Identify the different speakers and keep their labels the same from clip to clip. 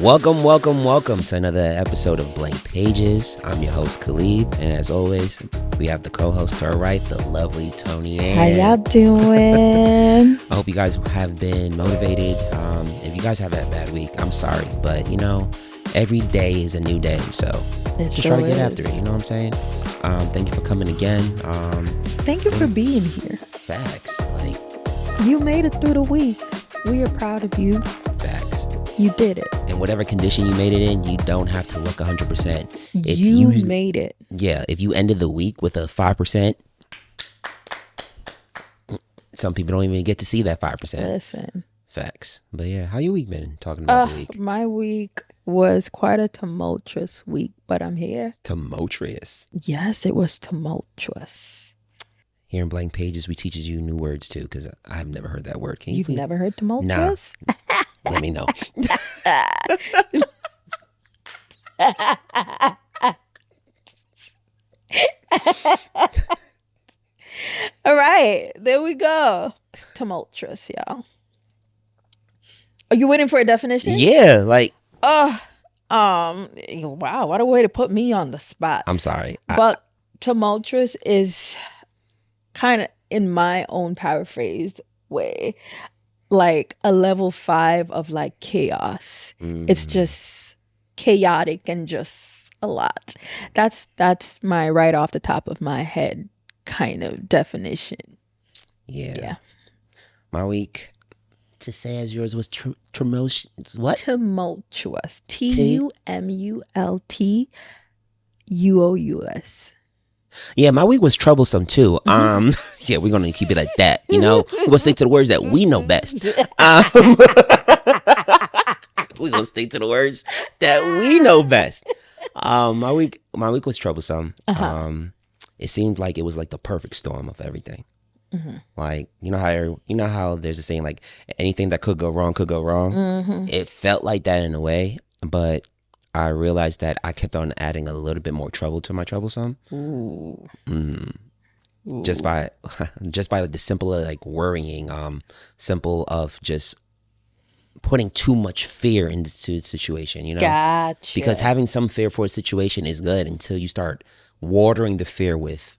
Speaker 1: Welcome to another episode of Blank Pages. I'm your host, Khalid, and as always, we have the co-host to our right, the lovely Tony Ann.
Speaker 2: How y'all doing?
Speaker 1: I hope you guys have been motivated. If you guys have a bad week, I'm sorry, but every day is a new day, so just try to get after it. You know what I'm saying? Thank you for coming again.
Speaker 2: Thank you for being here.
Speaker 1: Facts,
Speaker 2: you made it through the week. We are proud of you.
Speaker 1: facts.
Speaker 2: You did it.
Speaker 1: In whatever condition you made it in, you don't have to look 100%.
Speaker 2: You made it.
Speaker 1: Yeah, if you ended the week with a 5%, some people don't even get to see that 5%.
Speaker 2: Listen.
Speaker 1: Facts. But yeah, how your week been? Talking about the week.
Speaker 2: My week was quite a tumultuous week, but I'm here.
Speaker 1: Tumultuous.
Speaker 2: Yes, it was tumultuous.
Speaker 1: Here in Blank Pages, we teaches you new words too, because I've never heard that word. Can you
Speaker 2: You've
Speaker 1: please?
Speaker 2: never heard tumultuous?
Speaker 1: Let me know.
Speaker 2: All right, there we go. Tumultuous, y'all. Are you waiting for a definition?
Speaker 1: Yeah,
Speaker 2: Wow, what a way to put me on the spot.
Speaker 1: I'm sorry.
Speaker 2: But tumultuous is kind of, in my own paraphrased way, like a level 5 of like chaos. It's just chaotic and just a lot. That's my right off the top of my head kind of definition.
Speaker 1: Yeah. My week, to say as yours, was tumultuous. What?
Speaker 2: Tumultuous. Tumultuous.
Speaker 1: Yeah, my week was troublesome too. Yeah, we're gonna keep it like that. We're gonna stick to the words that we know best. We're gonna stick to the words that we know best. My week was troublesome. It seemed like it was like the perfect storm of everything. Like you know how there's a saying like anything that could go wrong could go wrong. It felt like that in a way, but I realized that I kept on adding a little bit more trouble to my troublesome.
Speaker 2: Ooh.
Speaker 1: Just by the simple like worrying, simple of just putting too much fear into the situation,
Speaker 2: Gotcha.
Speaker 1: because having some fear for a situation is good until you start watering the fear with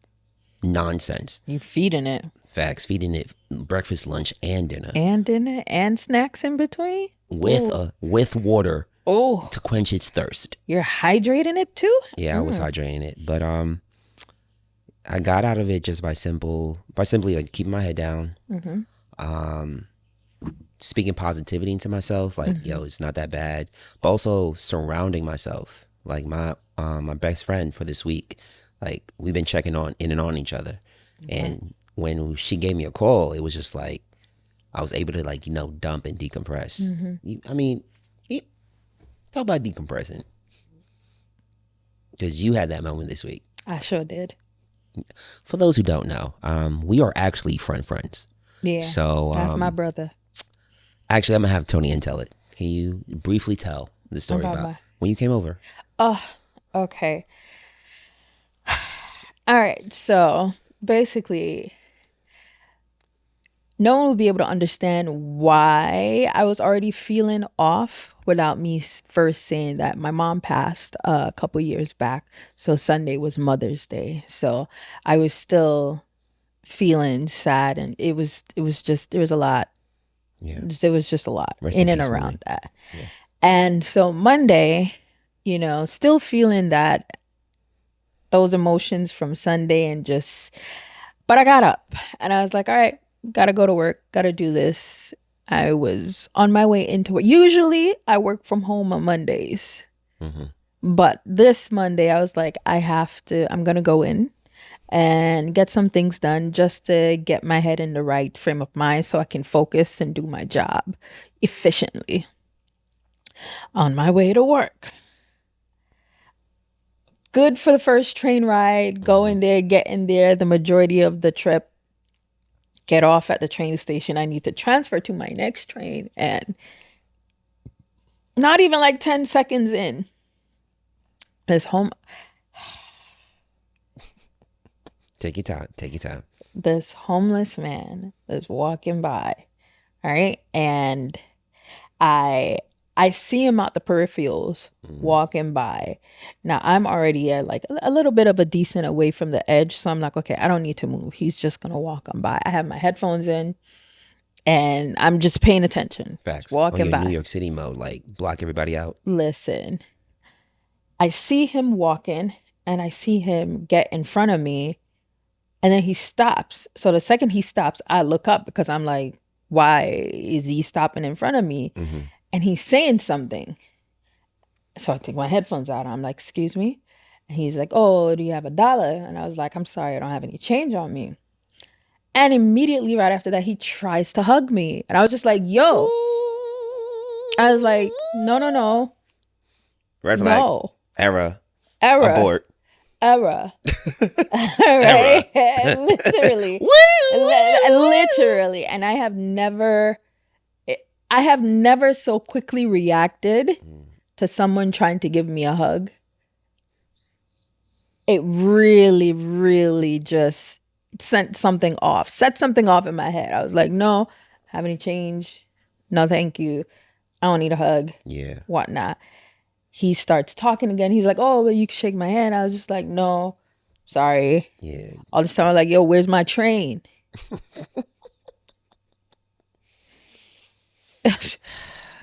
Speaker 1: nonsense.
Speaker 2: You feeding it.
Speaker 1: Facts. Feeding it breakfast, lunch, and dinner.
Speaker 2: And dinner and snacks in between.
Speaker 1: With water
Speaker 2: Oh,
Speaker 1: to quench its thirst.
Speaker 2: you're hydrating it too?
Speaker 1: Yeah, I was hydrating it, but I got out of it just by simply like keeping my head down, speaking positivity into myself, like yo, it's not that bad, but also surrounding myself, like my best friend for this week, like we've been checking in and on each other, and when she gave me a call, it was just like I was able to like dump and decompress. Talk about decompressing, because you had that moment this week.
Speaker 2: I sure did.
Speaker 1: For those who don't know, we are actually friends.
Speaker 2: Yeah.
Speaker 1: So
Speaker 2: that's my brother.
Speaker 1: Actually, I'm gonna have Tony and tell it. Can you briefly tell the story about when you came over?
Speaker 2: Oh, okay. All right. So basically, no one will be able to understand why I was already feeling off without me first saying that my mom passed a couple years back. So Sunday was Mother's Day. So I was still feeling sad, and it was just, there was a lot.
Speaker 1: Yeah.
Speaker 2: There was just a lot
Speaker 1: Rest
Speaker 2: in
Speaker 1: in
Speaker 2: and
Speaker 1: peace,
Speaker 2: around
Speaker 1: Mary.
Speaker 2: that.
Speaker 1: Yeah.
Speaker 2: And so Monday, still feeling those emotions from Sunday, but I got up and I was like, all right, gotta go to work, gotta do this. I was on my way into it. Usually I work from home on Mondays, but this Monday I was like, I'm gonna go in and get some things done just to get my head in the right frame of mind so I can focus and do my job efficiently. On my way to work. Good for the first train ride, going there, getting there, the majority of the trip, get off at the train station. I need to transfer to my next train, and not even like 10 seconds in, this
Speaker 1: Take your time.
Speaker 2: This homeless man was walking by, all right? And I I see him out the peripherals walking by. Now I'm already at like a little bit of a decent away from the edge. So I'm like, okay, I don't need to move. He's just going to walk on by. I have my headphones in and I'm just paying attention.
Speaker 1: Facts.
Speaker 2: Just walking
Speaker 1: Your
Speaker 2: by.
Speaker 1: New York City mode, like block everybody out.
Speaker 2: Listen, I see him walking and I see him get in front of me and then he stops. So the second he stops, I look up because I'm like, why is he stopping in front of me? And he's saying something. So I take my headphones out. I'm like, excuse me? And he's like, oh, do you have $1? And I was like, I'm sorry, I don't have any change on me. And immediately right after that, he tries to hug me. And I was just like, yo. I was like, no.
Speaker 1: Red flag.
Speaker 2: No.
Speaker 1: Error.
Speaker 2: Abort. Error. Right? Literally. Literally. And I have never so quickly reacted to someone trying to give me a hug. It really, really just set something off in my head. I was like, no, have any change? No, thank you. I don't need a hug.
Speaker 1: Yeah.
Speaker 2: Whatnot. He starts talking again. He's like, oh, well, you can shake my hand. I was just like, no, sorry.
Speaker 1: Yeah.
Speaker 2: All this time I'm like, yo, where's my train?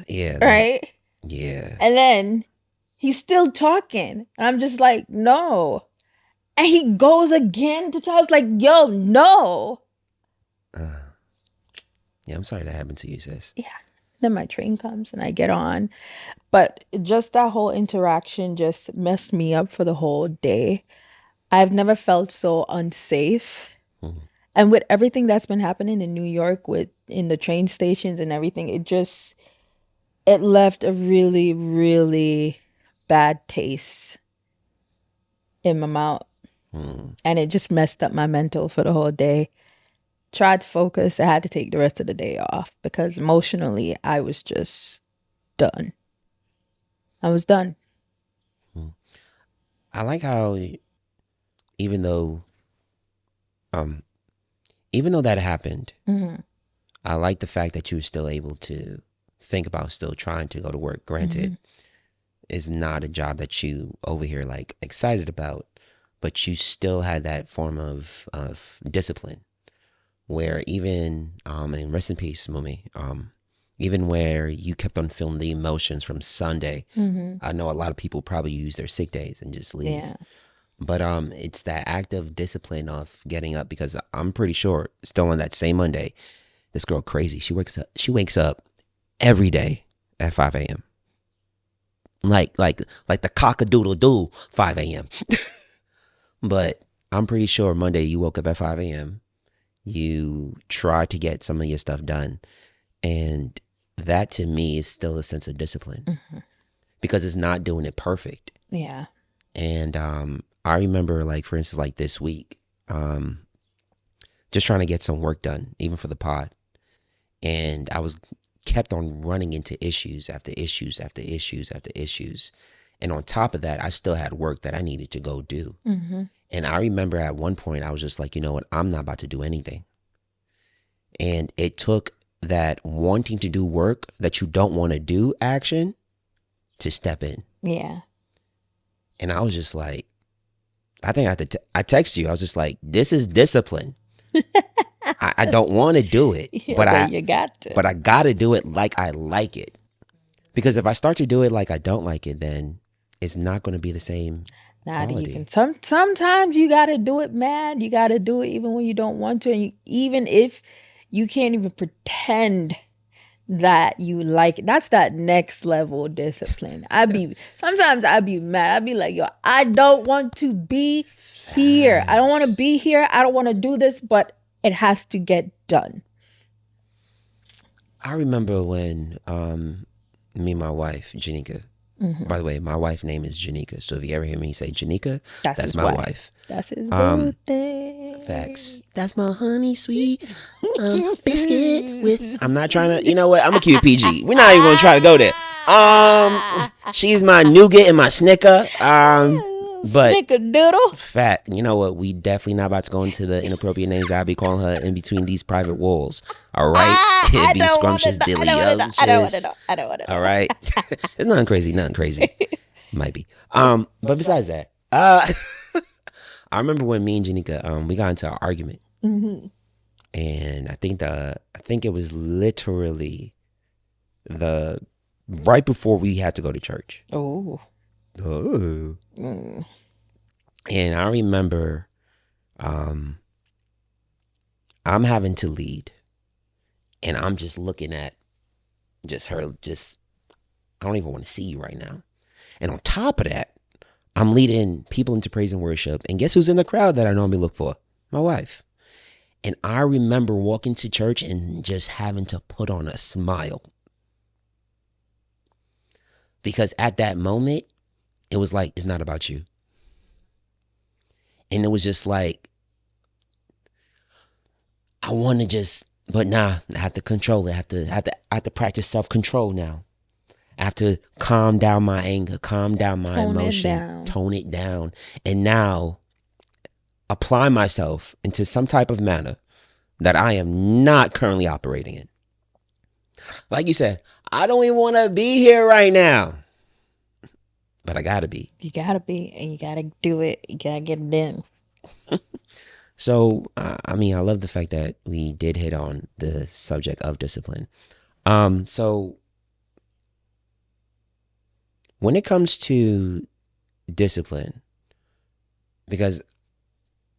Speaker 1: Yeah.
Speaker 2: Right?
Speaker 1: Yeah.
Speaker 2: And then he's still talking. And I'm just like, no. And he goes again to try. I was like, yo, no.
Speaker 1: Yeah, I'm sorry that happened to you, sis.
Speaker 2: Yeah. Then my train comes and I get on. But just that whole interaction just messed me up for the whole day. I've never felt so unsafe. And with everything that's been happening in New York, in the train stations and everything, it left a really, really bad taste in my mouth. And it just messed up my mental for the whole day. Tried to focus. I had to take the rest of the day off because emotionally I was just done. I was done.
Speaker 1: I like how even though that happened, I like the fact that you were still able to think about still trying to go to work. Granted, it's not a job that you over here like excited about, but you still had that form of discipline where even, and rest in peace, Mumi, even where you kept on feeling the emotions from Sunday. I know a lot of people probably use their sick days and just leave.
Speaker 2: Yeah.
Speaker 1: But it's that act of discipline of getting up, because I'm pretty sure still on that same Monday, this girl crazy. She wakes up every day at 5 a.m. Like the cock-a-doodle-doo 5 a.m. But I'm pretty sure Monday you woke up at 5 a.m. You tried to get some of your stuff done. And that to me is still a sense of discipline because it's not doing it perfect.
Speaker 2: Yeah.
Speaker 1: And I remember, like, for instance, like this week, just trying to get some work done, even for the pod. And I was kept on running into issues after issues after issues after issues. And on top of that, I still had work that I needed to go do. And I remember at one point, I was just like, you know what? I'm not about to do anything. And it took that wanting to do work that you don't want to do action to step in.
Speaker 2: Yeah.
Speaker 1: And I was just like, I think I text you. I was just like, this is discipline. I don't want to do it, but
Speaker 2: you got to.
Speaker 1: But I got to do it like I like it. Because if I start to do it like I don't like it, then it's not going to be the same
Speaker 2: Not
Speaker 1: quality.
Speaker 2: even. Sometimes you got to do it mad. You got to do it even when you don't want to. And even if you can't even pretend that you like it. That's that next level discipline. Sometimes I'd be mad. I'd be like, yo, I don't want to be here. I don't want to be here. I don't want to do this, but it has to get done.
Speaker 1: I remember when me and my wife, Janika, by the way, my wife's name is Janika. So if you ever hear me say Janika, that's my wife.
Speaker 2: That's his birthday.
Speaker 1: Facts. That's my honey sweet biscuit with. I'm not trying to. You know what? I'm a cute PG. We're not even gonna try to go there. She's my nougat and my Snicker. But
Speaker 2: Snickerdoodle.
Speaker 1: fact, you know what? We definitely not about to go into the inappropriate names that I be calling her in between these private walls. All right, it'd be scrumptious,
Speaker 2: I don't want to know. I don't want to know.
Speaker 1: All right, it's nothing crazy, nothing crazy. Might be. But besides that, I remember when me and Janika, we got into an argument, and I think it was literally the right before we had to go to church.
Speaker 2: Oh.
Speaker 1: And I remember I'm having to lead, and I'm just looking at just her, I don't even want to see you right now. And on top of that, I'm leading people into praise and worship, and guess who's in the crowd that I normally look for? My wife. And I remember walking to church and just having to put on a smile, because at that moment it was like, it's not about you. And it was just like, I want to just, but nah, I have to control it. I have to practice self-control now. I have to calm down my anger, calm down my emotion, tone it down. And now apply myself into some type of manner that I am not currently operating in. Like you said, I don't even want to be here right now, but I gotta be.
Speaker 2: You gotta be, and you gotta do it. You gotta get it done.
Speaker 1: So, I mean, I love the fact that we did hit on the subject of discipline. So when it comes to discipline, because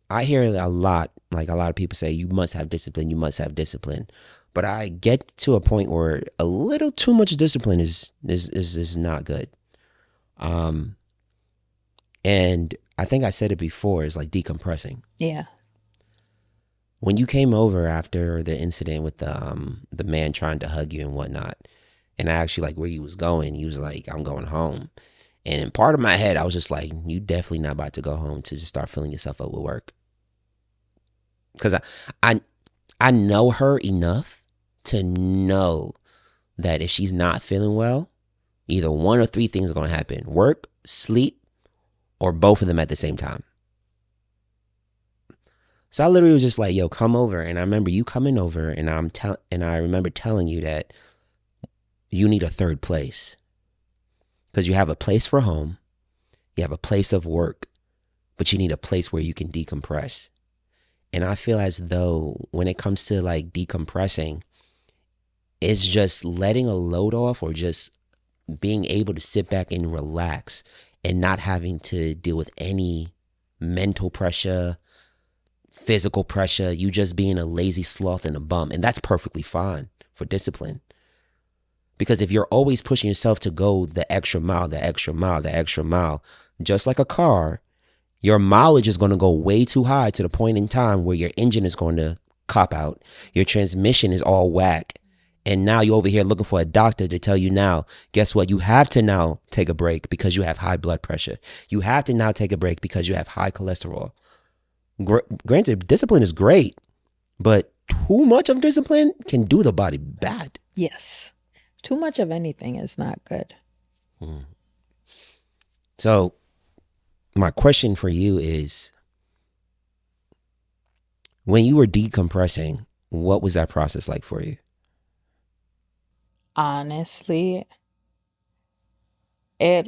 Speaker 1: I hear a lot of people say, you must have discipline, you must have discipline. But I get to a point where a little too much discipline is not good. And I think I said it before, it's like decompressing.
Speaker 2: Yeah.
Speaker 1: When you came over after the incident with the man trying to hug you and whatnot, and I asked you like where you was going, you was like, I'm going home. And in part of my head, I was just like, you definitely not about to go home to just start filling yourself up with work. Because I know her enough to know that if she's not feeling well, either one or three things are going to happen: work, sleep, or both of them at the same time. So I literally was just like, yo, come over. And I remember you coming over, and I remember telling you that you need a third place, because you have a place for home, you have a place of work, but you need a place where you can decompress. And I feel as though when it comes to like decompressing, it's just letting a load off, or just being able to sit back and relax and not having to deal with any mental pressure, physical pressure, you just being a lazy sloth and a bum. And that's perfectly fine for discipline. Because if you're always pushing yourself to go the extra mile, just like a car, your mileage is going to go way too high to the point in time where your engine is going to cop out. Your transmission is all whack. And now you're over here looking for a doctor to tell you, now, guess what? You have to now take a break because you have high blood pressure. You have to now take a break because you have high cholesterol. Granted, discipline is great, but too much of discipline can do the body bad.
Speaker 2: Yes. Too much of anything is not good.
Speaker 1: So my question for you is, when you were decompressing, what was that process like for you?
Speaker 2: Honestly, how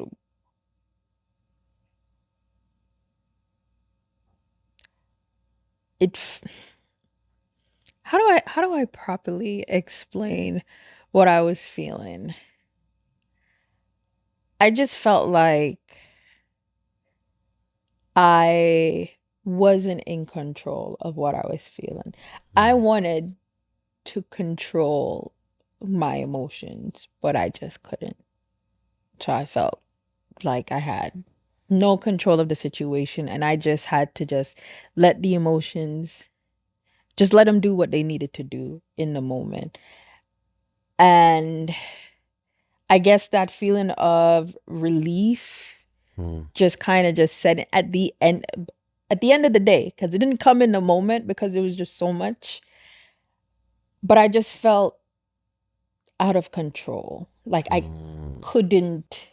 Speaker 2: do I properly explain what I was feeling? I just felt like I wasn't in control of what I was feeling. I wanted to control my emotions, but I just couldn't. So I felt like I had no control of the situation, and I just had to just let the emotions, just let them do what they needed to do in the moment. And I guess that feeling of relief just kind of just set at the end of the day, because it didn't come in the moment because it was just so much. But I just felt out of control. Like I couldn't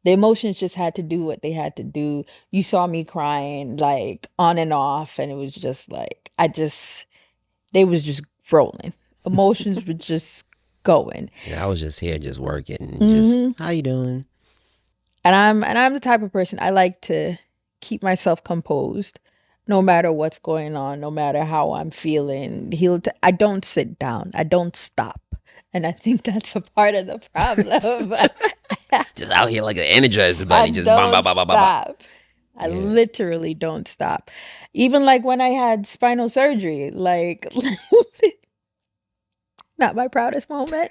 Speaker 2: The emotions just had to do what they had to do. You saw me crying like on and off, and it was just like they was just rolling. Emotions were just going.
Speaker 1: And I was just here, just working, and just
Speaker 2: Hmm.
Speaker 1: how you doing?
Speaker 2: And I'm the type of person, I like to keep myself composed no matter what's going on, no matter how I'm feeling. I don't sit down. I don't stop. And I think that's a part of the problem.
Speaker 1: Just out here like an energizer
Speaker 2: I
Speaker 1: bunny, just bam, bam,
Speaker 2: don't
Speaker 1: bam, bam, bam, bam.
Speaker 2: stop. I
Speaker 1: Yeah.
Speaker 2: literally don't stop. Even like when I had spinal surgery, like not my proudest moment.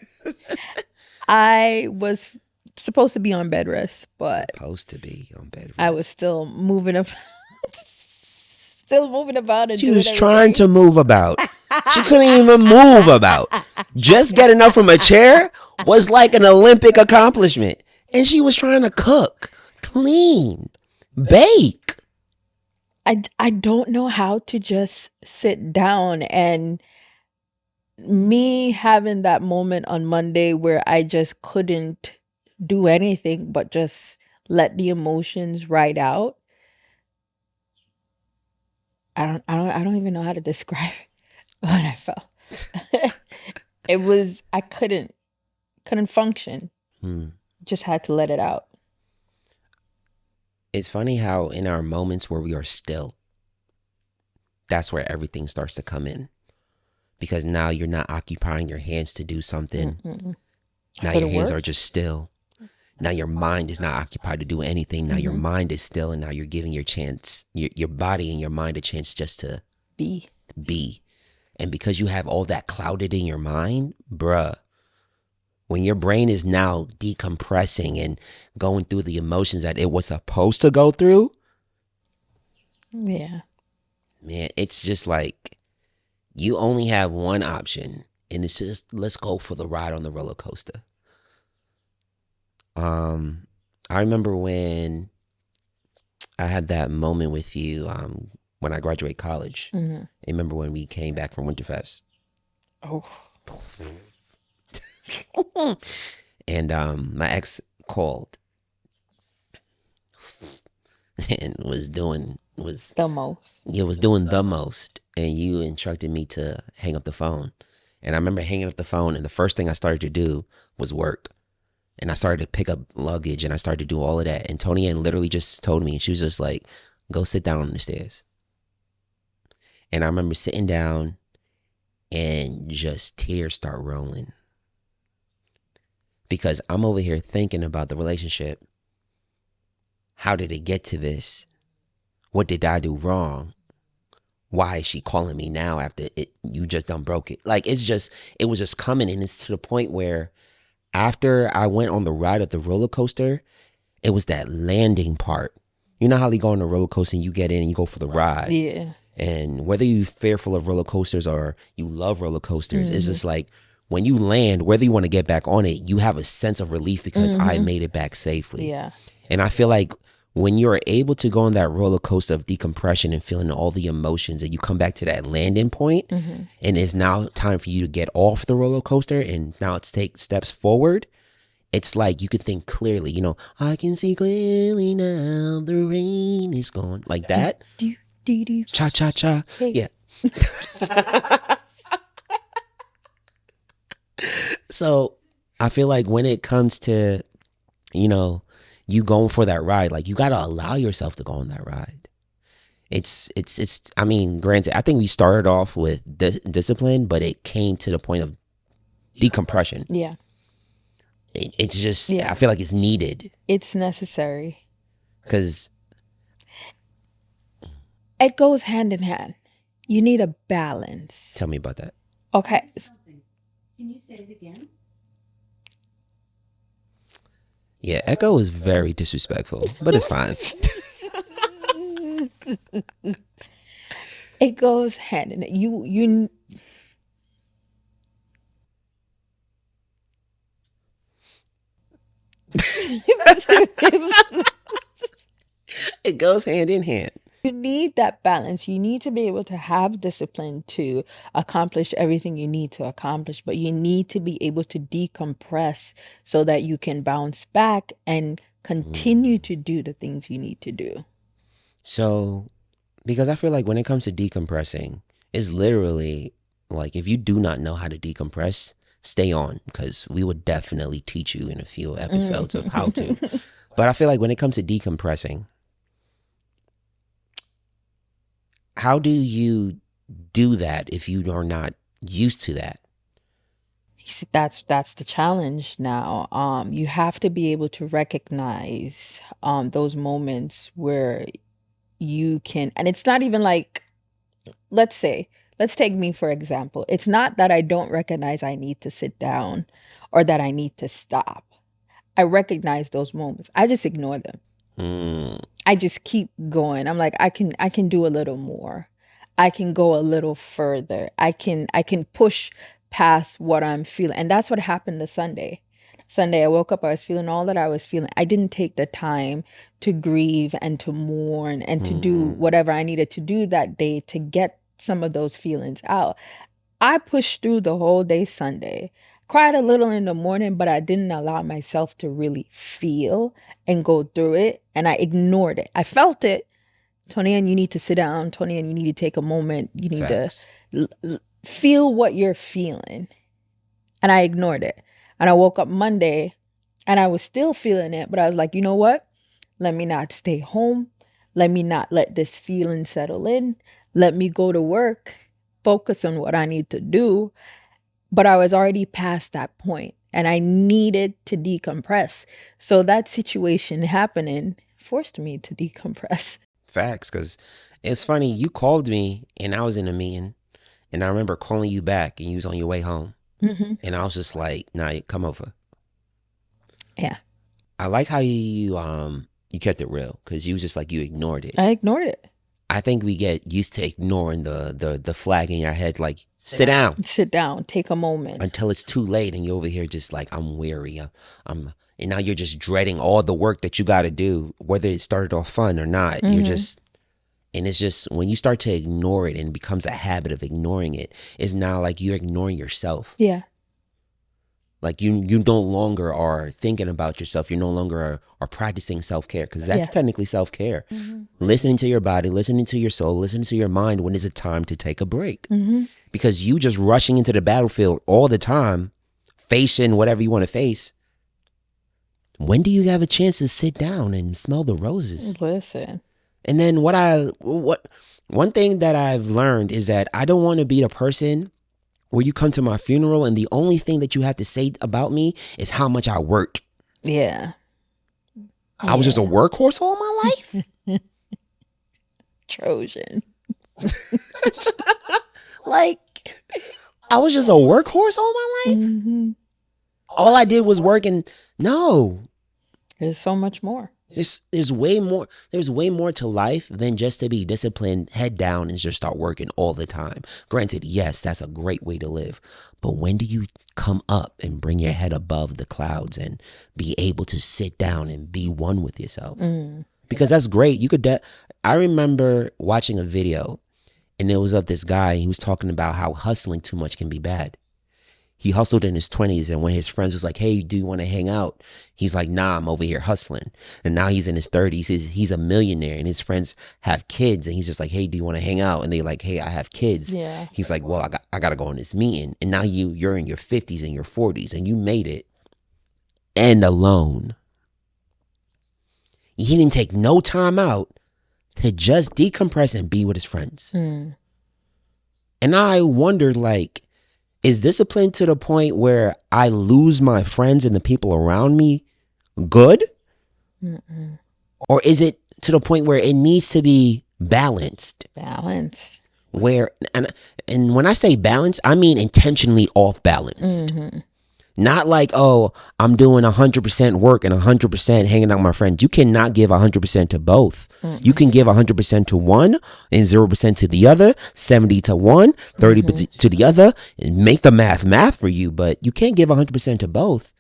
Speaker 2: I was supposed to be on bed rest, but
Speaker 1: Supposed to be on bed
Speaker 2: I was
Speaker 1: rest.
Speaker 2: still moving up, still moving about and
Speaker 1: She
Speaker 2: doing
Speaker 1: was trying
Speaker 2: everything.
Speaker 1: to move about. She couldn't even move about. Just getting up from a chair was like an Olympic accomplishment. And she was trying to cook, clean, bake.
Speaker 2: I don't know how to just sit down, and me having that moment on Monday where I just couldn't do anything but just let the emotions ride out. I don't even know how to describe what I felt. It was I couldn't function.
Speaker 1: Hmm.
Speaker 2: Just had to let it out.
Speaker 1: It's funny how in our moments where we are still, that's where everything starts to come in. Because now you're not occupying your hands to do something.
Speaker 2: Mm-mm.
Speaker 1: Now
Speaker 2: Go
Speaker 1: your
Speaker 2: to
Speaker 1: hands
Speaker 2: work.
Speaker 1: are just still. Now your mind is not occupied to do anything. Now your
Speaker 2: Mhm.
Speaker 1: mind is still, and now you're giving your body and your mind a chance just to
Speaker 2: Be.
Speaker 1: be. And because you have all that clouded in your mind, bruh, when your brain is now decompressing and going through the emotions that it was supposed to go through,
Speaker 2: Yeah.
Speaker 1: man, it's just like you only have one option, and it's just let's go for the ride on the roller coaster. I remember when I had that moment with you when I graduated college.
Speaker 2: Hmm.
Speaker 1: I remember when we came back from Winterfest.
Speaker 2: Oh.
Speaker 1: And my ex called and was doing
Speaker 2: The most.
Speaker 1: the most, and you instructed me to hang up the phone. And I remember hanging up the phone, and the first thing I started to do was work. And I started to pick up luggage, and I started to do all of that. And Tony Ann literally just told me, and she was just like, "Go sit down on the stairs." And I remember sitting down, and just tears start rolling because I'm over here thinking about the relationship. How did it get to this? What did I do wrong? Why is she calling me now after you just done broke it? Like it was just coming, and it's to the point where after I went on the ride of the roller coaster, it was that landing part. You know how they go on the roller coaster and you get in and you go for the ride.
Speaker 2: Yeah.
Speaker 1: And whether you're fearful of roller coasters or you love roller coasters, it's just like when you land, whether you want to get back on it, you have a sense of relief because I made it back safely.
Speaker 2: Yeah.
Speaker 1: And I feel like when you're able to go on that roller coaster of decompression and feeling all the emotions and you come back to that landing point, and it's now time for you to get off the roller coaster and now it's take steps forward, it's like you could think clearly, I can see clearly now, the rain is gone. Like that.
Speaker 2: Do do do.
Speaker 1: Cha cha cha.
Speaker 2: Hey.
Speaker 1: Yeah. So I feel like when it comes to, you going for that ride, like you got to allow yourself to go on that ride. I mean, granted, I think we started off with discipline, but it came to the point of decompression.
Speaker 2: Yeah.
Speaker 1: It's just,
Speaker 2: Yeah.
Speaker 1: I feel like it's needed
Speaker 2: It's necessary.
Speaker 1: because
Speaker 2: It goes hand in hand. You need a balance.
Speaker 1: tell me about that.
Speaker 2: Okay.
Speaker 3: Can you say it again?
Speaker 1: Yeah, Echo is very disrespectful, but it's fine.
Speaker 2: It goes hand in hand. You
Speaker 1: It goes hand in hand.
Speaker 2: you need that balance. You need to be able to have discipline to accomplish everything you need to accomplish, but you need to be able to decompress so that you can bounce back and continue to do the things you need to do.
Speaker 1: So, because I feel like when it comes to decompressing, it's literally like if you do not know how to decompress, stay on because we would definitely teach you in a few episodes of how to. But I feel like when it comes to decompressing, how do you do that if you are not used to that?
Speaker 2: See, that's the challenge now. You have to be able to recognize those moments where you can, and it's not even like, let's take me for example. It's not that I don't recognize I need to sit down or that I need to stop. I recognize those moments. I just ignore them. I just keep going. I'm like, I can do a little more. I can go a little further. I can push past what I'm feeling. And that's what happened this Sunday. Sunday, I woke up, I was feeling all that I was feeling. I didn't take the time to grieve and to mourn and to do whatever I needed to do that day to get some of those feelings out. I pushed through the whole day Sunday. Cried a little in the morning, but I didn't allow myself to really feel and go through it. And I ignored it. I felt it. Tony, and you need to sit down. Tony, and you need to take a moment. You need
Speaker 1: Facts.
Speaker 2: to feel what you're feeling. And I ignored it. And I woke up Monday and I was still feeling it. But I was like, you know what? Let me not stay home. Let me not let this feeling settle in. Let me go to work, focus on what I need to do. But I was already past that point and I needed to decompress. So that situation happening forced me to decompress.
Speaker 1: Facts, because it's funny. You called me and I was in a meeting, and I remember calling you back and you was on your way home, and I was just like, "Nah, come over."
Speaker 2: Yeah,
Speaker 1: I like how you kept it real because you was just like you ignored it.
Speaker 2: I ignored it.
Speaker 1: I think we get used to ignoring the flag in your head, like sit down
Speaker 2: Sit down, take a moment.
Speaker 1: until it's too late, and you're over here just like I'm weary. And now you're just dreading all the work that you got to do, whether it started off fun or not. You're just, and it's just when you start to ignore it and it becomes a habit of ignoring it, it's now like you're ignoring yourself.
Speaker 2: Yeah.
Speaker 1: Like you no longer are thinking about yourself. You no longer are practicing self-care because that's technically self-care. Listening to your body, listening to your soul, listening to your mind when is it time to take a break. Because you just rushing into the battlefield all the time, facing whatever you want to face. When do you have a chance to sit down and smell the roses?
Speaker 2: Listen.
Speaker 1: And then one thing that I've learned is that I don't want to be the person where you come to my funeral and the only thing that you have to say about me is how much I worked.
Speaker 2: Yeah.
Speaker 1: I was just a workhorse all my life.
Speaker 2: Trojan.
Speaker 1: Like, I was just a workhorse all my life. All I did was work, and no,
Speaker 2: There's so much more.
Speaker 1: there's way more. There's way more to life than just to be disciplined, head down, and just start working all the time. Granted, yes, that's a great way to live. But when do you come up and bring your head above the clouds and be able to sit down and be one with yourself? Because that's great. You could. I remember watching a video, and it was of this guy. He was talking about how hustling too much can be bad. He hustled in his 20s, and when his friends was like, "Hey, do you want to hang out?" He's like, "Nah, I'm over here hustling." And now he's in his 30s. He's a millionaire, and his friends have kids, and he's just like, "Hey, do you want to hang out?" And they like, "Hey, I have kids."
Speaker 2: Yeah.
Speaker 1: He's like, "Well, I got to go on this meeting." And now you're in your 50s and your 40s, and you made it, and alone. He didn't take no time out to just decompress and be with his friends. And I wondered, like, is discipline to the point where I lose my friends and the people around me good? Or is it to the point where it needs to be balanced?
Speaker 2: Balance.
Speaker 1: Where, and when I say balance, I mean intentionally off balance. Not like, oh, I'm doing 100% work and 100% hanging out with my friends. You cannot give 100% to both. You can give 100% to one and 0% to the other, 70 to one, 30 to the other, and make the math for you. But you can't give 100% to both.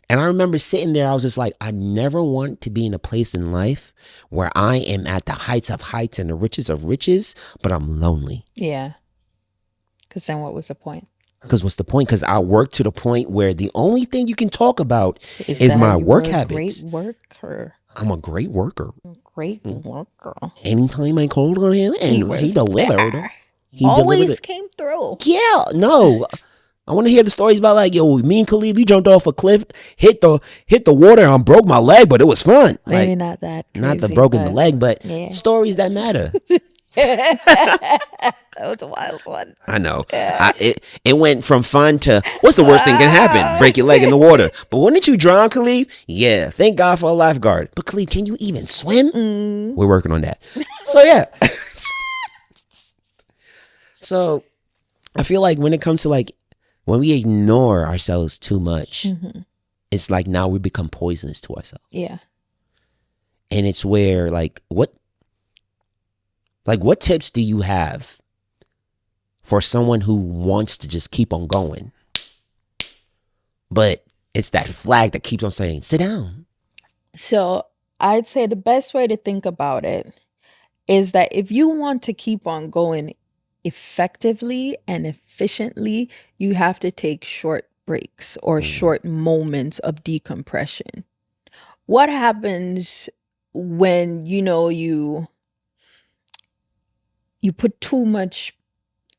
Speaker 1: And I remember sitting there, I was just like, I never want to be in a place in life where I am at the heights of heights and the riches of riches, but I'm lonely.
Speaker 2: Yeah. Because then what was the point?
Speaker 1: Because what's the point? Because I work to the point where the only thing you can talk about is
Speaker 2: that
Speaker 1: my
Speaker 2: you
Speaker 1: work
Speaker 2: were a
Speaker 1: habits.
Speaker 2: Great worker.
Speaker 1: I'm a great worker.
Speaker 2: Great worker.
Speaker 1: Anytime I called on him and he
Speaker 2: was
Speaker 1: delivered.
Speaker 2: there.
Speaker 1: He
Speaker 2: Always
Speaker 1: delivered it.
Speaker 2: came through.
Speaker 1: Yeah, no. I want to hear the stories about like, yo, me and Khalid, we jumped off a cliff, hit the water, and I broke my leg, but it was fun.
Speaker 2: Maybe
Speaker 1: Like,
Speaker 2: not that.
Speaker 1: not the
Speaker 2: crazy,
Speaker 1: broken the
Speaker 2: but-
Speaker 1: leg, but
Speaker 2: Yeah.
Speaker 1: stories that matter.
Speaker 2: That was a wild one.
Speaker 1: I know. It went from fun to what's the worst thing can happen? Break your leg in the water. But wouldn't you drown, Khalid? Yeah. Thank God for a lifeguard. But Khalid, can you even swim? We're working on that. So yeah. So I feel like when it comes to like when we ignore ourselves too much, it's like now we become poisonous to ourselves.
Speaker 2: Yeah.
Speaker 1: And it's where like what tips do you have for someone who wants to just keep on going, but it's that flag that keeps on saying, sit down?
Speaker 2: So I'd say the best way to think about it is that if you want to keep on going effectively and efficiently, you have to take short breaks or short moments of decompression. What happens when you put too much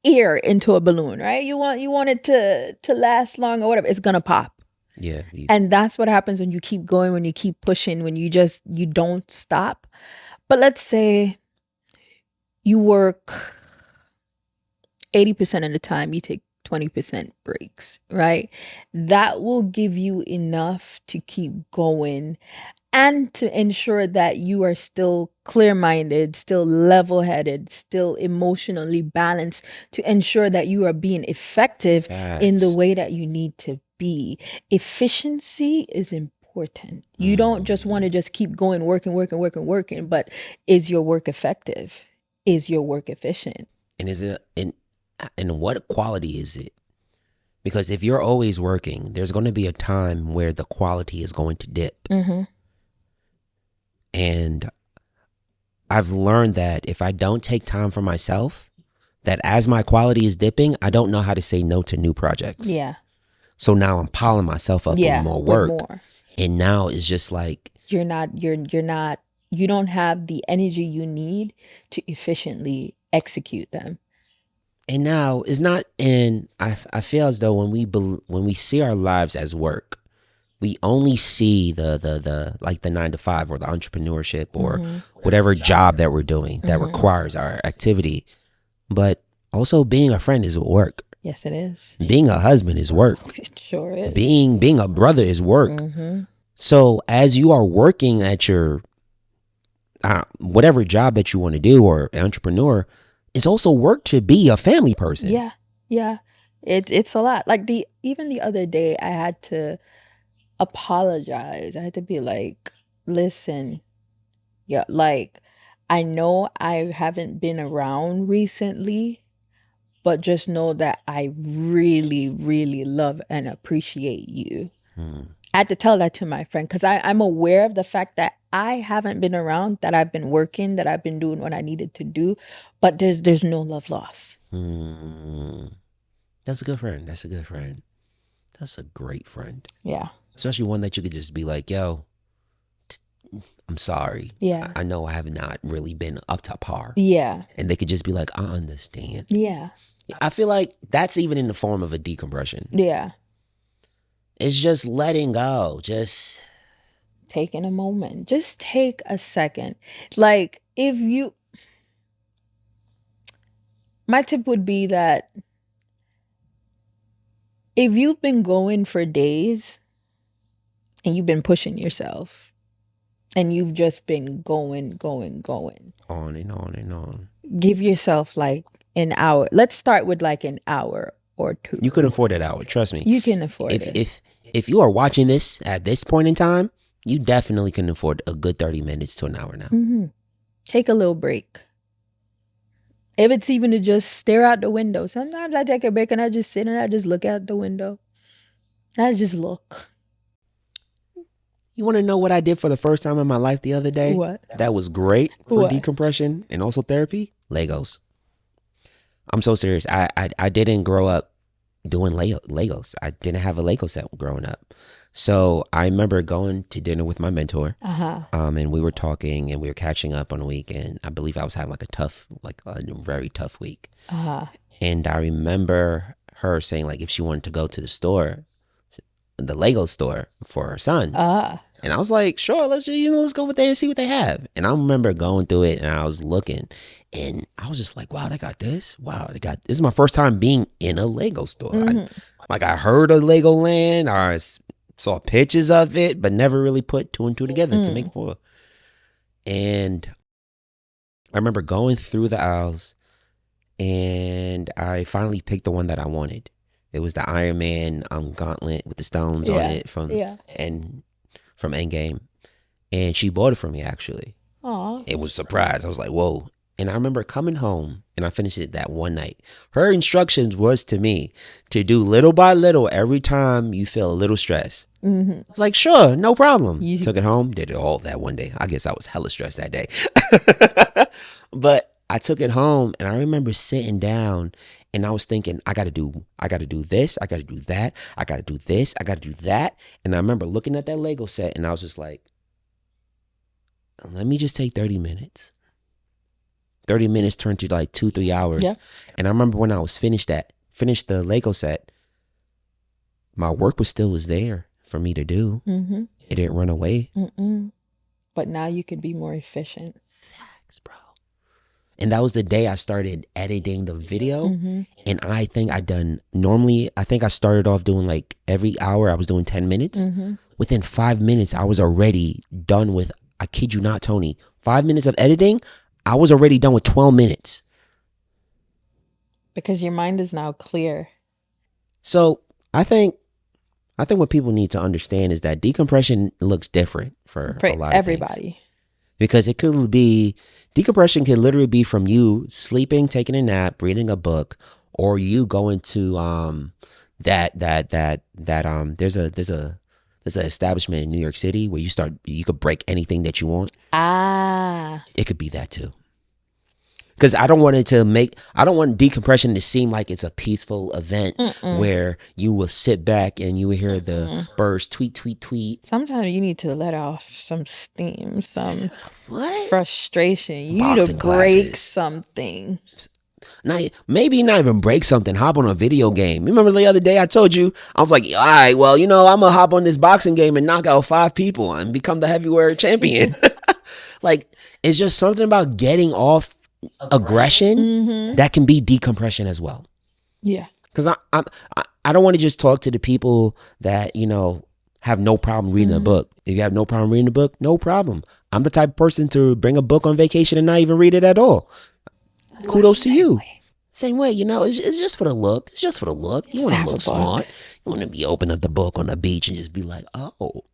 Speaker 2: air into a balloon, right? You want it to last long or whatever, it's gonna pop.
Speaker 1: Yeah.
Speaker 2: And that's what happens when you keep going, when you keep pushing, when you don't stop. But let's say you work 80% of the time, you take 20% breaks, right? That will give you enough to keep going and to ensure that you are still clear-minded, still level-headed, still emotionally balanced, to ensure that you are being effective in the
Speaker 1: Facts.
Speaker 2: way that you need to be. Efficiency is important. You don't just want to just keep going, working, but is your work effective? Is your work efficient?
Speaker 1: And is it and what quality is it? Because if you're always working, there's going to be a time where the quality is going to dip.
Speaker 2: Mm-hmm.
Speaker 1: And I've learned that if I don't take time for myself, that as my quality is dipping, I don't know how to say no to new projects.
Speaker 2: Yeah.
Speaker 1: So now I'm piling myself up with more
Speaker 2: with
Speaker 1: work.
Speaker 2: more.
Speaker 1: And now it's just like,
Speaker 2: You don't have the energy you need to efficiently execute them.
Speaker 1: and now it's not in, I feel as though when we see our lives as work, we only see the like the 9 to 5 or the entrepreneurship or whatever job that we're doing that requires our activity. But also being a friend is work.
Speaker 2: Yes, it is.
Speaker 1: Being a husband is work.
Speaker 2: It sure is.
Speaker 1: Being a brother is work.
Speaker 2: Mm-hmm.
Speaker 1: So as you are working at your whatever job that you want to do or an entrepreneur, it's also work to be a family person.
Speaker 2: Yeah, yeah. It's a lot. Like even the other day, I had to apologize. I had to be like, listen, yeah, like I know I haven't been around recently, but just know that I really, really love and appreciate you. I had to tell that to my friend because I'm aware of the fact that I haven't been around, that I've been working, that I've been doing what I needed to do, but there's no love lost.
Speaker 1: That's a good friend. That's a good friend. That's a great friend.
Speaker 2: Yeah.
Speaker 1: Especially one that you could just be like, yo, I'm sorry.
Speaker 2: Yeah.
Speaker 1: I know I have not really been up to par.
Speaker 2: Yeah.
Speaker 1: And they could just be like, I understand.
Speaker 2: Yeah.
Speaker 1: I feel like that's even in the form of a decompression.
Speaker 2: Yeah.
Speaker 1: It's just letting go. Just
Speaker 2: Taking a moment. Just take a second. Like my tip would be that if you've been going for days and you've been pushing yourself and you've just been going,
Speaker 1: on and on and on.
Speaker 2: give yourself like an hour. Let's start with like an hour or two.
Speaker 1: You can afford that hour. Trust me.
Speaker 2: You can afford it.
Speaker 1: If you are watching this at this point in time, you definitely can afford a good 30 minutes to an hour now.
Speaker 2: Mm-hmm. Take a little break. If it's even to just stare out the window. Sometimes I take a break and I just sit and I just look out the window. And I just look.
Speaker 1: You want to know what I did for the first time in my life the other day?
Speaker 2: What?
Speaker 1: That was great for
Speaker 2: What?
Speaker 1: decompression and also therapy? Legos. I'm so serious. I didn't grow up doing Legos. I didn't have a Lego set growing up. So I remember going to dinner with my mentor, and we were talking and we were catching up on a week. And I believe I was having like a very tough week. And I remember her saying like if she wanted to go to the store, the Lego store for her son. And I was like, sure, let's go over there and see what they have. And I remember going through it and I was looking and I was just like, wow, they got this. Wow, this is my first time being in a Lego store. I heard of Legoland, I saw pictures of it, but never really put two and two together to make four. And I remember going through the aisles and I finally picked the one that I wanted. It was the Iron Man gauntlet with the stones on it from Endgame. And she bought it for me, actually.
Speaker 2: Aww.
Speaker 1: It was a surprise. I was like, whoa. And I remember coming home and I finished it that one night. Her instructions was to me to do little by little every time you feel a little stress. I was like, sure, no problem. Took it home, did it all that one day. I guess I was hella stressed that day. But I took it home and I remember sitting down and I was thinking, I gotta do this, I gotta do that, I gotta do this, I gotta do that. And I remember looking at that Lego set and I was just like, let me just take 30 minutes. 30 minutes turned to like 2-3 hours.
Speaker 2: Yeah.
Speaker 1: And I remember when I was finished the Lego set, my work was there for me to do. It didn't run away.
Speaker 2: But now you could be more efficient.
Speaker 1: Facts, bro. And that was the day I started editing the video. And I think I started off doing like every hour I was doing 10 minutes. Within 5 minutes, I was already done with, I kid you not, Tony, 5 minutes of editing, I was already done with 12 minutes.
Speaker 2: Because your mind is now clear.
Speaker 1: So I think what people need to understand is that decompression looks different for a lot of
Speaker 2: everybody.
Speaker 1: things. Because it could be, decompression can literally be from you sleeping, taking a nap, reading a book, or you going to there's an establishment in New York City where you could break anything that you want. It could be that too. Because I don't want decompression to seem like it's a peaceful event where you will sit back and you will hear the birds tweet, tweet, tweet.
Speaker 2: Sometimes you need to let off some steam, some
Speaker 1: What?
Speaker 2: frustration. You need
Speaker 1: Boxing
Speaker 2: to break
Speaker 1: classes.
Speaker 2: something.
Speaker 1: Maybe not even break something, hop on a video game. Remember the other day I told you, I was like, all right, well, I'm going to hop on this boxing game and knock out 5 people and become the heavyweight champion. Like, it's just something about getting off aggression that can be decompression as well.
Speaker 2: Yeah.
Speaker 1: Because I don't want to just talk to the people that, have no problem reading a book. If you have no problem reading a book, no problem. I'm the type of person to bring a book on vacation and not even read it at all. Kudos to you. Same way, it's just for the look. It's just for the look. You want to look smart. You want to be open up the book on the beach and just be like, oh,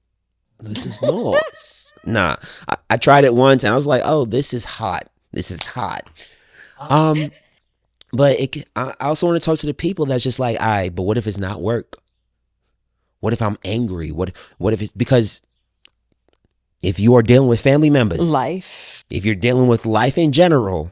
Speaker 1: this is nice. Nah, I tried it once and I was like, oh, this is hot. This is hot. But I also want to talk to the people that's just like, all right, but what if it's not work? What if I'm angry? What if it's because if you are dealing with family members, if you're dealing with life in general,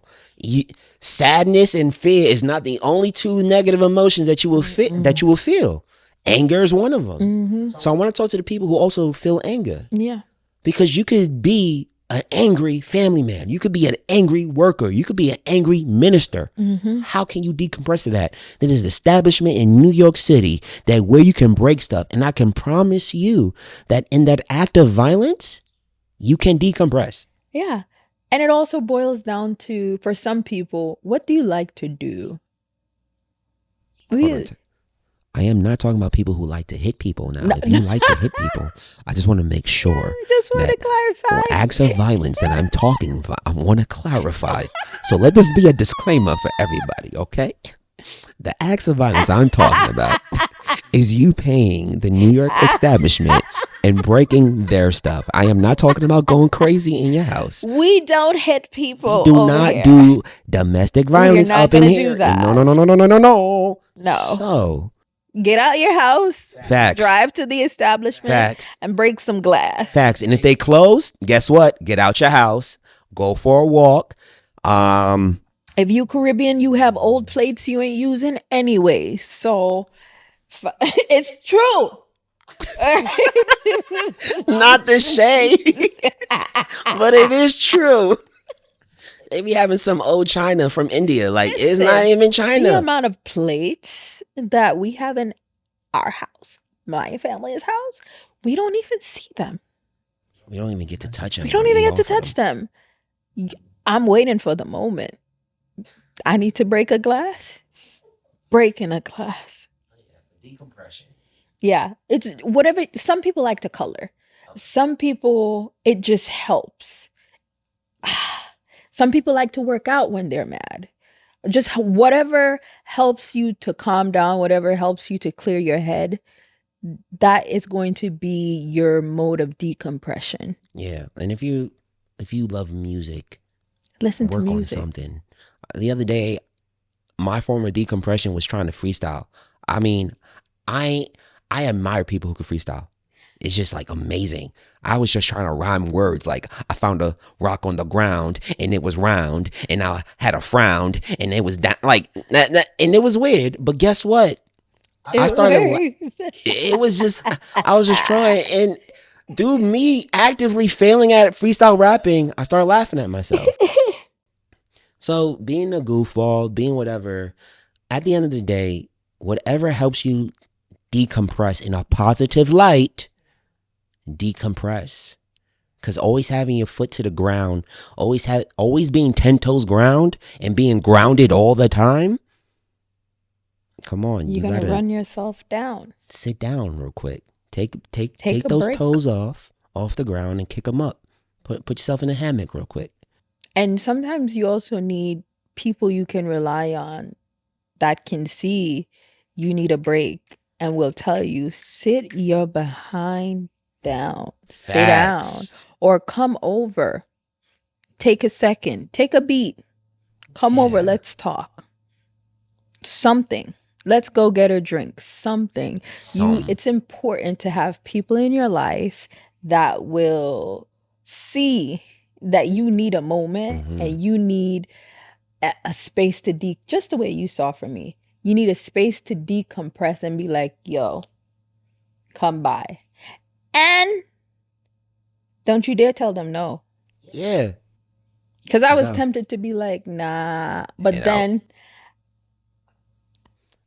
Speaker 1: sadness and fear is not the only 2 negative emotions that you will feel. Anger is one of them. So I want to talk to the people who also feel anger.
Speaker 2: Yeah.
Speaker 1: Because you could be an angry family man. You could be an angry worker. You could be an angry minister. How can you decompress to that? There's an establishment in New York City where you can break stuff. And I can promise you that in that act of violence, you can decompress.
Speaker 2: Yeah. And it also boils down to, for some people, what do you like to do?
Speaker 1: I am not talking about people who like to hit people now. If you like to hit people, I just want to make sure.
Speaker 2: I just want to clarify.
Speaker 1: For acts of violence that I'm talking about, I want to clarify. So let this be a disclaimer for everybody, okay? The acts of violence I'm talking about is you paying the New York establishment and breaking their stuff. I am not talking about going crazy in your house.
Speaker 2: We don't hit people.
Speaker 1: Do not do domestic violence up in here.
Speaker 2: Do that.
Speaker 1: No.
Speaker 2: No.
Speaker 1: So
Speaker 2: get out your house.
Speaker 1: Facts.
Speaker 2: Drive to the establishment.
Speaker 1: Facts.
Speaker 2: And break some glass.
Speaker 1: Facts. And if they close, guess what? Get out your house. Go for a walk.
Speaker 2: If you Caribbean, you have old plates you ain't using anyway. So It's true.
Speaker 1: Not the shade, but it is true. They be having some old China from India. Like, it's not
Speaker 2: Listen,
Speaker 1: even
Speaker 2: The
Speaker 1: China.
Speaker 2: amount of plates that we have in our house, my family's house, we don't even see them.
Speaker 1: We don't even get to touch them.
Speaker 2: We don't even get to touch them. I'm waiting for the moment. I need to break a glass. Breaking a glass.
Speaker 1: Decompression.
Speaker 2: Yeah, it's whatever. Some people like to color. Some people, it just helps. Some people like to work out when they're mad. Just whatever helps you to calm down, whatever helps you to clear your head, that is going to be your mode of decompression.
Speaker 1: Yeah, and if you love music,
Speaker 2: Listen to
Speaker 1: work on
Speaker 2: music.
Speaker 1: something. The other day, my form of decompression was trying to freestyle. I mean, I admire people who can freestyle. It's just like amazing. I was just trying to rhyme words. Like, I found a rock on the ground and it was round, and I had a frown and it was down, like that, and it was weird. But guess what? I started. It was just, I was just trying, and through me actively failing at freestyle rapping, I started laughing at myself. So being a goofball, being whatever, at the end of the day, whatever helps you decompress in a positive light, decompress. Because always having your foot to the ground, always being 10 toes ground and being grounded all the time. Come on,
Speaker 2: You're gonna run yourself down.
Speaker 1: Sit down real quick. Take
Speaker 2: a
Speaker 1: those
Speaker 2: break.
Speaker 1: toes off the ground and kick them up. Put yourself in a hammock real quick.
Speaker 2: And sometimes you also need people you can rely on that can see you need a break and will tell you, sit your behind down. Sit down.
Speaker 1: Facts.
Speaker 2: Or come over. Take a second. Take a beat. Come over.
Speaker 1: Yeah.
Speaker 2: Let's talk. Something. Let's go get a drink. Something. It's important to have people in your life that will see that you need a moment and you need a space to just the way you saw from me. You need a space to decompress and be like, yo, come by. And don't you dare tell them no.
Speaker 1: Yeah.
Speaker 2: Because I was
Speaker 1: No.
Speaker 2: tempted to be like, nah. But
Speaker 1: And
Speaker 2: then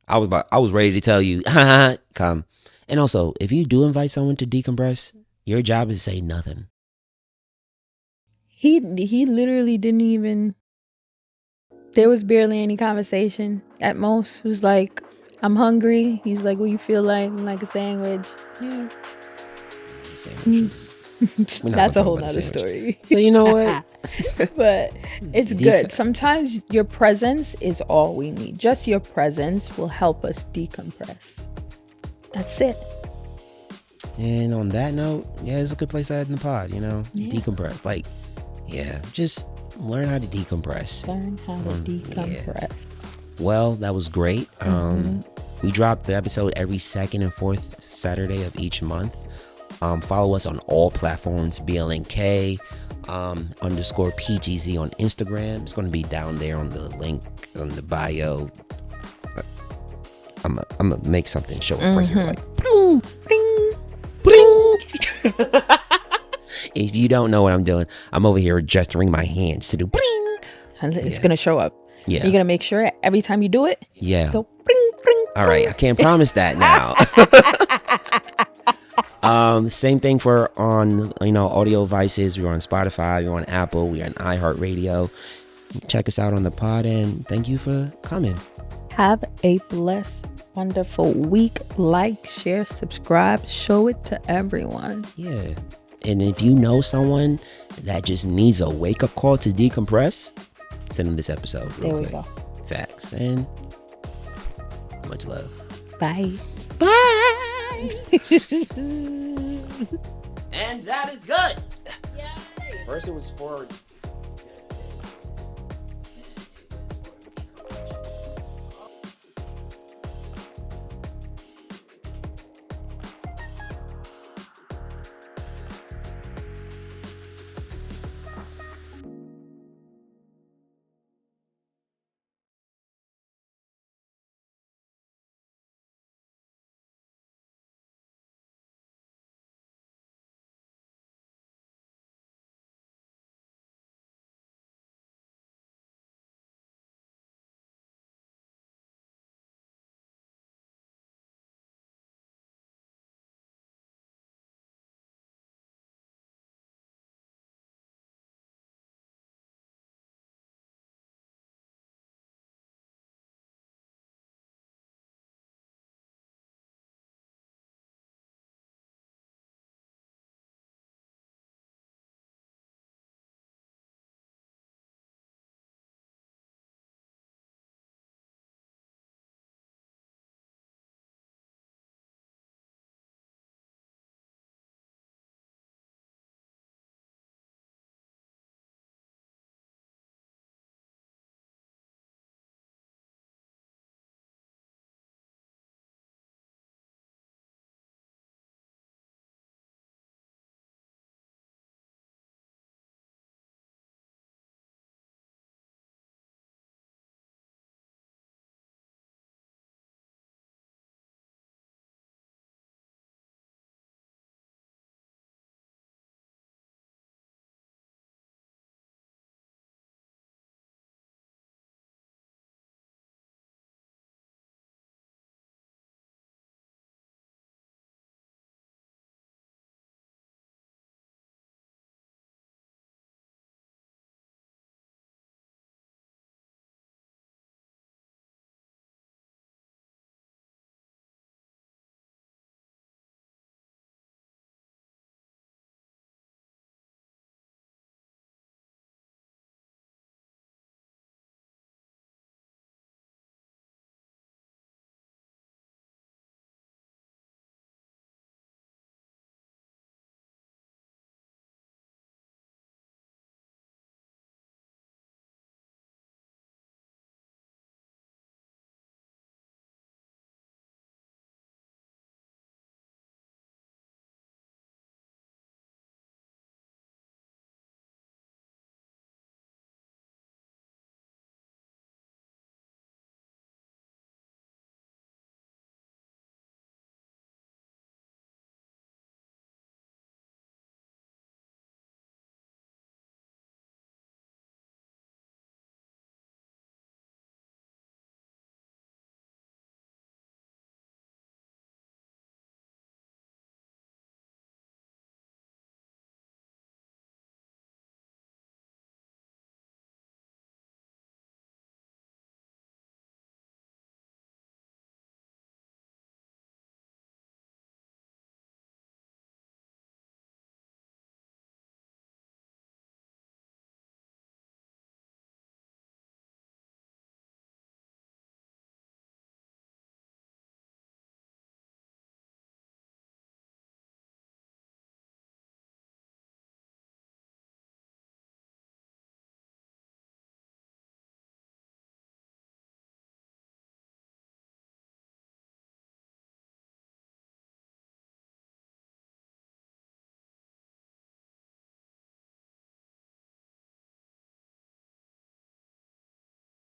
Speaker 1: I was ready to tell you, come. And also, if you do invite someone to decompress, your job is to say nothing.
Speaker 2: he literally didn't even, there was barely any conversation at most. It was like, I'm hungry. He's like, what you feel like? I'm like a sandwich.
Speaker 1: Yeah. Sandwiches. We're not
Speaker 2: That's
Speaker 1: gonna
Speaker 2: a whole
Speaker 1: talk about
Speaker 2: nother
Speaker 1: the
Speaker 2: story.
Speaker 1: But you know what?
Speaker 2: But it's good. Sometimes your presence is all we need. Just your presence will help us decompress. That's it.
Speaker 1: And on that note, yeah, it's a good place to end the pod,
Speaker 2: Yeah.
Speaker 1: decompress. Like, yeah, just learn how to decompress.
Speaker 2: Learn how to decompress.
Speaker 1: Well, that was great. We drop the episode every second and fourth Saturday of each month. Follow us on all platforms, BLNK _ PGZ on Instagram. It's going to be down there on the link on the bio. I'm gonna make something show up right here, like
Speaker 2: Bring.
Speaker 1: If you don't know what I'm doing, I'm over here gesturing my hands to do bring.
Speaker 2: And it's going to show up.
Speaker 1: Yeah.
Speaker 2: You're going to make sure every time you do it,
Speaker 1: Yeah.
Speaker 2: go bring, bring.
Speaker 1: All right. I can't promise that now. Same thing for on, audio devices. We're on Spotify, we're on Apple, we're on iHeartRadio. Check us out on the pod, and thank you for coming.
Speaker 2: Have a blessed, wonderful week. Like, share, subscribe, show it to everyone.
Speaker 1: Yeah. And if you know someone that just needs a wake-up call to decompress, send them this episode.
Speaker 2: There we go.
Speaker 1: Facts. And much love.
Speaker 2: Bye.
Speaker 1: Bye. And that is good. First it was for